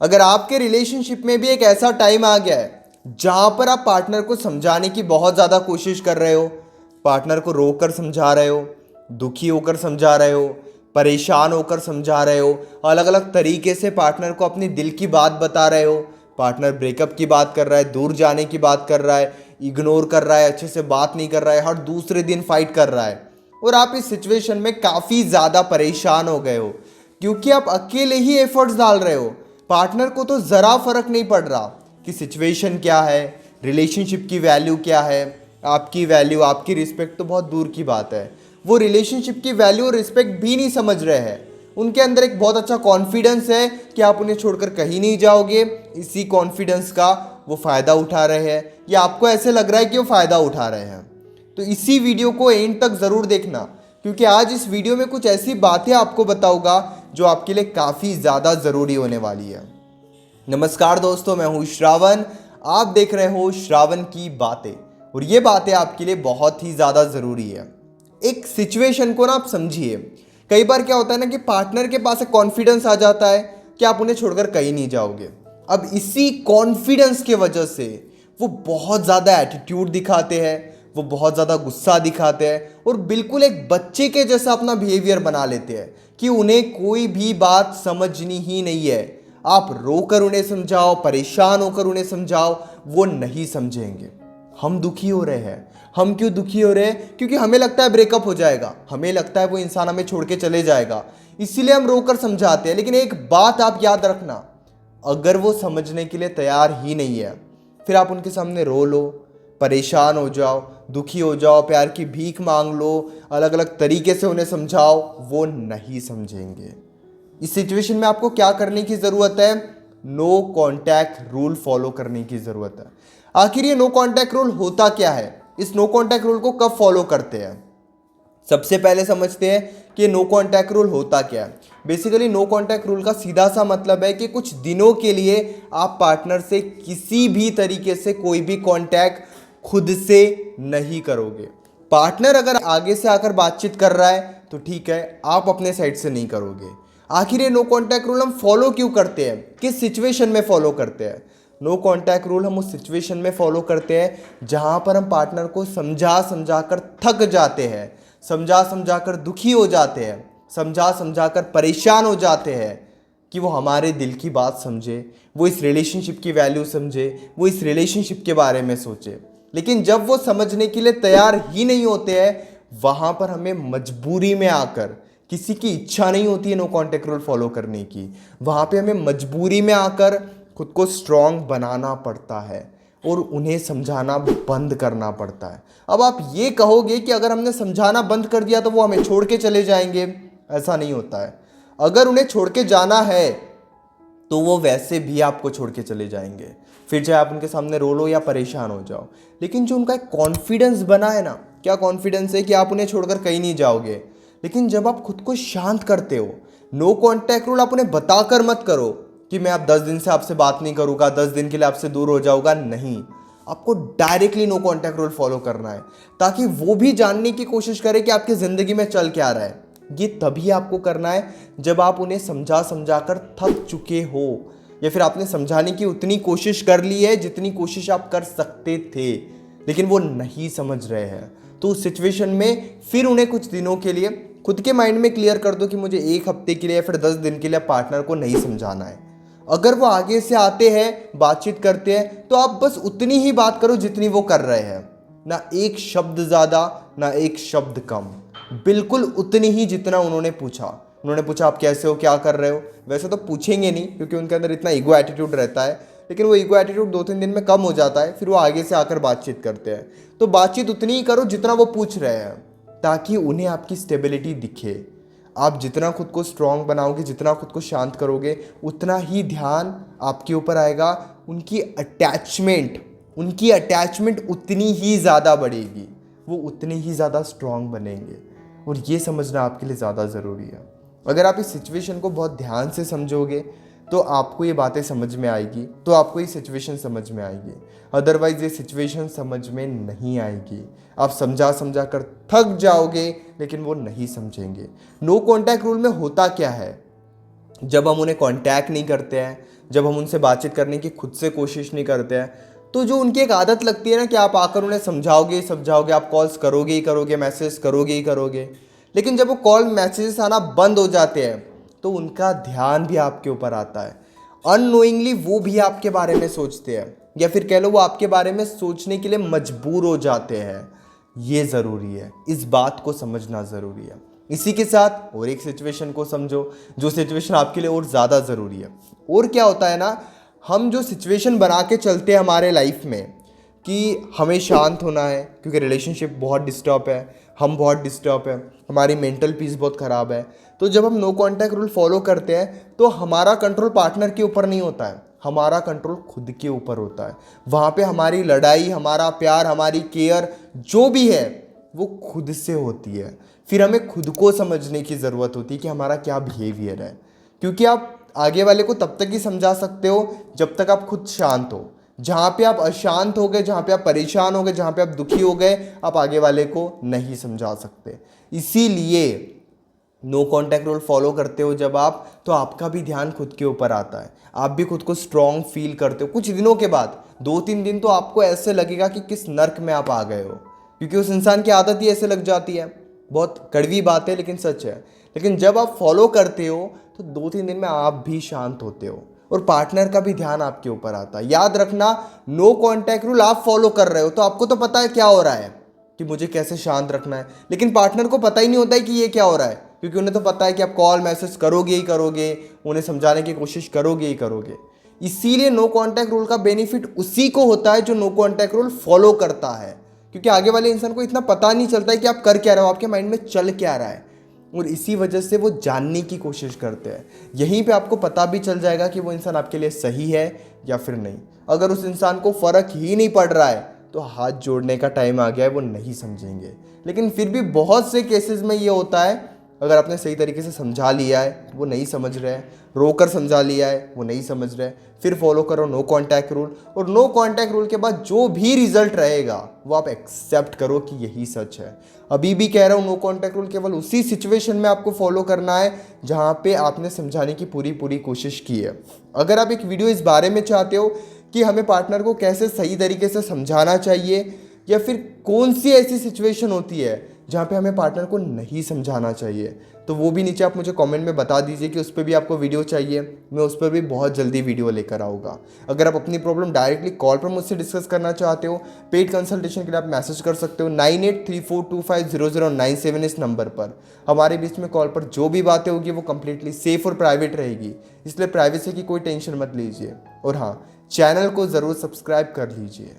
अगर आपके रिलेशनशिप में भी एक ऐसा टाइम आ गया है जहां पर आप पार्टनर को समझाने की बहुत ज़्यादा कोशिश कर रहे हो, पार्टनर को रोक कर समझा रहे हो, दुखी होकर समझा रहे हो, परेशान होकर समझा रहे हो, अलग अलग तरीके से पार्टनर को अपनी दिल की बात बता रहे हो, पार्टनर ब्रेकअप की बात कर रहा है, दूर जाने की बात कर रहा है, इग्नोर कर रहा है, अच्छे से बात नहीं कर रहा है, हर दूसरे दिन फाइट कर रहा है, और आप इस सिचुएशन में काफ़ी ज़्यादा परेशान हो गए हो क्योंकि आप अकेले ही एफर्ट्स डाल रहे हो। पार्टनर को तो ज़रा फर्क नहीं पड़ रहा कि सिचुएशन क्या है, रिलेशनशिप की वैल्यू क्या है, आपकी वैल्यू, आपकी रिस्पेक्ट तो बहुत दूर की बात है। वो रिलेशनशिप की वैल्यू और रिस्पेक्ट भी नहीं समझ रहे हैं। उनके अंदर एक बहुत अच्छा कॉन्फिडेंस है कि आप उन्हें छोड़कर कहीं नहीं जाओगे। इसी कॉन्फिडेंस का वो फ़ायदा उठा रहे हैं या आपको ऐसे लग रहा है कि वो फ़ायदा उठा रहे हैं। तो इसी वीडियो को एंड तक ज़रूर देखना क्योंकि आज इस वीडियो में कुछ ऐसी बातें आपको बताऊंगा जो आपके लिए काफ़ी ज़्यादा ज़रूरी होने वाली है। नमस्कार दोस्तों, मैं हूँ श्रावण। आप देख रहे हो श्रावण की बातें और ये बातें आपके लिए बहुत ही ज़्यादा ज़रूरी है। एक सिचुएशन को ना आप समझिए। कई बार क्या होता है ना कि पार्टनर के पास एक कॉन्फिडेंस आ जाता है कि आप उन्हें छोड़कर कहीं नहीं जाओगे। अब इसी कॉन्फिडेंस के वजह से वो बहुत ज़्यादा एटीट्यूड दिखाते हैं, वो बहुत ज़्यादा गुस्सा दिखाते हैं और बिल्कुल एक बच्चे के जैसा अपना बिहेवियर बना लेते हैं कि उन्हें कोई भी बात समझनी ही नहीं है। आप रोकर उन्हें समझाओ, परेशान होकर उन्हें समझाओ, वो नहीं समझेंगे। हम दुखी हो रहे हैं। हम क्यों दुखी हो रहे हैं? क्योंकि हमें लगता है ब्रेकअप हो जाएगा, हमें लगता है वो इंसान हमें छोड़ के चले जाएगा, इसीलिए हम रोकर समझाते हैं। लेकिन एक बात आप याद रखना, अगर वो समझने के लिए तैयार ही नहीं है, फिर आप उनके सामने रो लो, परेशान हो जाओ, दुखी हो जाओ, प्यार की भीख मांग लो, अलग अलग तरीके से उन्हें समझाओ, वो नहीं समझेंगे। इस सिचुएशन में आपको क्या करने की ज़रूरत है? नो कॉन्टैक्ट रूल फॉलो करने की ज़रूरत है। आखिर ये नो कॉन्टैक्ट रूल होता क्या है? इस नो कॉन्टैक्ट रूल को कब फॉलो करते हैं? सबसे पहले समझते हैं कि नो कॉन्टैक्ट रूल होता क्या है। बेसिकली नो कॉन्टैक्ट रूल का सीधा सा मतलब है कि कुछ दिनों के लिए आप पार्टनर से किसी भी तरीके से कोई भी कॉन्टैक्ट खुद से नहीं करोगे। पार्टनर अगर आगे से आकर बातचीत कर रहा है तो ठीक है, आप अपने साइड से नहीं करोगे। आखिर ये नो कॉन्टैक्ट रूल हम फॉलो क्यों करते हैं? किस सिचुएशन में फॉलो करते हैं? नो कॉन्टैक्ट रूल हम उस सिचुएशन में फॉलो करते हैं जहां पर हम पार्टनर को समझा समझा कर थक जाते हैं, समझा समझा कर दुखी हो जाते हैं, समझा समझा कर परेशान हो जाते हैं कि वो हमारे दिल की बात समझे, वो इस रिलेशनशिप की वैल्यू समझे, वो इस रिलेशनशिप के बारे में सोचे। लेकिन जब वो समझने के लिए तैयार ही नहीं होते हैं, वहाँ पर हमें मजबूरी में आकर, किसी की इच्छा नहीं होती है नो कॉन्टैक्ट रूल फॉलो करने की, वहाँ पे हमें मजबूरी में आकर खुद को स्ट्रांग बनाना पड़ता है और उन्हें समझाना बंद करना पड़ता है। अब आप ये कहोगे कि अगर हमने समझाना बंद कर दिया तो वो हमें छोड़ के चले जाएंगे। ऐसा नहीं होता है। अगर उन्हें छोड़ के जाना है तो वो वैसे भी आपको छोड़ के चले जाएंगे, फिर चाहे आप उनके सामने रो लो या परेशान हो जाओ। लेकिन जो उनका एक कॉन्फिडेंस बना है ना, क्या कॉन्फिडेंस है कि आप उन्हें छोड़कर कहीं नहीं जाओगे। लेकिन जब आप खुद को शांत करते हो, नो कॉन्टैक्ट रूल आप उन्हें बताकर मत करो कि मैं अब 10 दिन से आपसे बात नहीं करूँगा, 10 दिन के लिए आपसे दूर हो जाऊँगा। नहीं, आपको directly no contact rule follow करना है ताकि वो भी जानने की कोशिश करे कि आपकी ज़िंदगी में चल क्या रहा है। ये तभी आपको करना है जब आप उन्हें समझा समझा कर थक चुके हो या फिर आपने समझाने की उतनी कोशिश कर ली है जितनी कोशिश आप कर सकते थे, लेकिन वो नहीं समझ रहे हैं। तो उस सिचुएशन में फिर उन्हें कुछ दिनों के लिए खुद के माइंड में क्लियर कर दो कि मुझे 1 हफ्ते के लिए या फिर 10 दिन के लिए पार्टनर को नहीं समझाना है। अगर वो आगे से आते हैं, बातचीत करते हैं, तो आप बस उतनी ही बात करो जितनी वो कर रहे हैं। ना एक शब्द ज़्यादा, ना एक शब्द कम, बिल्कुल उतनी ही जितना उन्होंने पूछा। उन्होंने पूछा आप कैसे हो, क्या कर रहे हो, वैसे तो पूछेंगे नहीं क्योंकि उनके अंदर इतना ईगो एटीट्यूड रहता है, लेकिन वो ईगो एटीट्यूड 2-3 दिन में कम हो जाता है, फिर वो आगे से आकर बातचीत करते हैं। तो बातचीत उतनी ही करो जितना वो पूछ रहे हैं ताकि उन्हें आपकी स्टेबिलिटी दिखे। आप जितना खुद को स्ट्रांग बनाओगे, जितना खुद को शांत करोगे, उतना ही ध्यान आपके ऊपर आएगा। उनकी अटैचमेंट उतनी ही ज़्यादा बढ़ेगी, वो उतने ही ज़्यादा स्ट्रांग बनेंगे। और ये समझना आपके लिए ज़्यादा ज़रूरी है। अगर आप इस सिचुएशन को बहुत ध्यान से समझोगे तो आपको ये बातें समझ में आएगी, तो आपको ये सिचुएशन समझ में आएगी। अदरवाइज ये सिचुएशन समझ में नहीं आएगी। आप समझा समझा कर थक जाओगे लेकिन वो नहीं समझेंगे। नो कॉन्टैक्ट रूल में होता क्या है? जब हम उन्हें कांटेक्ट नहीं करते हैं, जब हम उनसे बातचीत करने की खुद से कोशिश नहीं करते हैं, तो जो उनकी एक आदत लगती है ना कि आप आकर उन्हें समझाओगे ही समझाओगे, आप कॉल्स करोगे ही करोगे, मैसेज करोगे ही करोगे, लेकिन जब वो कॉल मैसेजेस आना बंद हो जाते हैं तो उनका ध्यान भी आपके ऊपर आता है। अननोइंगली वो भी आपके बारे में सोचते हैं, या फिर कह लो वो आपके बारे में सोचने के लिए मजबूर हो जाते हैं। ये ज़रूरी है, इस बात को समझना ज़रूरी है। इसी के साथ और एक सिचुएशन को समझो, जो सिचुएशन आपके लिए और ज़्यादा ज़रूरी है। और क्या होता है ना, हम जो सिचुएशन बना के चलते हैं हमारे लाइफ में कि हमें शांत होना है क्योंकि रिलेशनशिप बहुत डिस्टर्ब है, हम बहुत डिस्टर्ब है, हमारी मेंटल पीस बहुत ख़राब है, तो जब हम नो कांटेक्ट रूल फॉलो करते हैं तो हमारा कंट्रोल पार्टनर के ऊपर नहीं होता है, हमारा कंट्रोल खुद के ऊपर होता है। वहाँ पे हमारी लड़ाई, हमारा प्यार, हमारी केयर जो भी है वो खुद से होती है। फिर हमें खुद को समझने की ज़रूरत होती है कि हमारा क्या बिहेवियर है, क्योंकि आप आगे वाले को तब तक ही समझा सकते हो जब तक आप खुद शांत हो। जहाँ पे आप अशांत हो गए, जहाँ पे आप परेशान हो गए, जहाँ पे आप दुखी हो गए, आप आगे वाले को नहीं समझा सकते। इसीलिए नो कांटेक्ट रूल फॉलो करते हो जब आप, तो आपका भी ध्यान खुद के ऊपर आता है, आप भी खुद को स्ट्रांग फील करते हो। कुछ दिनों के बाद, 2-3 दिन तो आपको ऐसे लगेगा कि किस नर्क में आप आ गए हो, क्योंकि उस इंसान की आदत ही ऐसे लग जाती है। बहुत कड़वी बात है लेकिन सच है। लेकिन जब आप फॉलो करते हो तो 2-3 दिन में आप भी शांत होते हो और पार्टनर का भी ध्यान आपके ऊपर आता है। याद रखना, नो कांटेक्ट रूल आप फॉलो कर रहे हो तो आपको तो पता है क्या हो रहा है कि मुझे कैसे शांत रखना है, लेकिन पार्टनर को पता ही नहीं होता है कि ये क्या हो रहा है, क्योंकि उन्हें तो पता है कि आप कॉल मैसेज करोगे ही करोगे, उन्हें समझाने की कोशिश करोगे ही करोगे। इसीलिए नो कांटेक्ट रूल का बेनिफिट उसी को होता है जो नो कांटेक्ट रूल फॉलो करता है, क्योंकि आगे वाले इंसान को इतना पता नहीं चलता है कि आप कर क्या रहे हो, आपके माइंड में चल क्या रहा है, और इसी वजह से वो जानने की कोशिश करते हैं। यहीं पे आपको पता भी चल जाएगा कि वो इंसान आपके लिए सही है या फिर नहीं। अगर उस इंसान को फ़र्क ही नहीं पड़ रहा है तो हाथ जोड़ने का टाइम आ गया है, वो नहीं समझेंगे। लेकिन फिर भी बहुत से केसेस में ये होता है, अगर आपने सही तरीके से समझा लिया है, वो नहीं समझ रहे हैं, रोकर समझा लिया है, वो नहीं समझ रहे, फिर फॉलो करो नो कांटेक्ट रूल, और नो कांटेक्ट रूल के बाद जो भी रिजल्ट रहेगा वो आप एक्सेप्ट करो कि यही सच है। अभी भी कह रहा हूँ, नो कांटेक्ट रूल केवल उसी सिचुएशन में आपको फॉलो करना है जहाँ पे आपने समझाने की पूरी पूरी कोशिश की है। अगर आप एक वीडियो इस बारे में चाहते हो कि हमें पार्टनर को कैसे सही तरीके से समझाना चाहिए, या फिर कौन सी ऐसी सिचुएशन होती है जहाँ पे हमें पार्टनर को नहीं समझाना चाहिए, तो वो भी नीचे आप मुझे कमेंट में बता दीजिए कि उस पर भी आपको वीडियो चाहिए। मैं उस पर भी बहुत जल्दी वीडियो लेकर आऊँगा। अगर आप अपनी प्रॉब्लम डायरेक्टली कॉल पर मुझसे डिस्कस करना चाहते हो, पेड कंसल्टेशन के लिए आप मैसेज कर सकते हो 9834250097 इस नंबर पर। हमारे बीच में कॉल पर जो भी बातें होगी वो कम्प्लीटली सेफ और प्राइवेट रहेगी, इसलिए प्राइवेसी की कोई टेंशन मत लीजिए। और हाँ, चैनल को ज़रूर सब्सक्राइब कर लीजिए।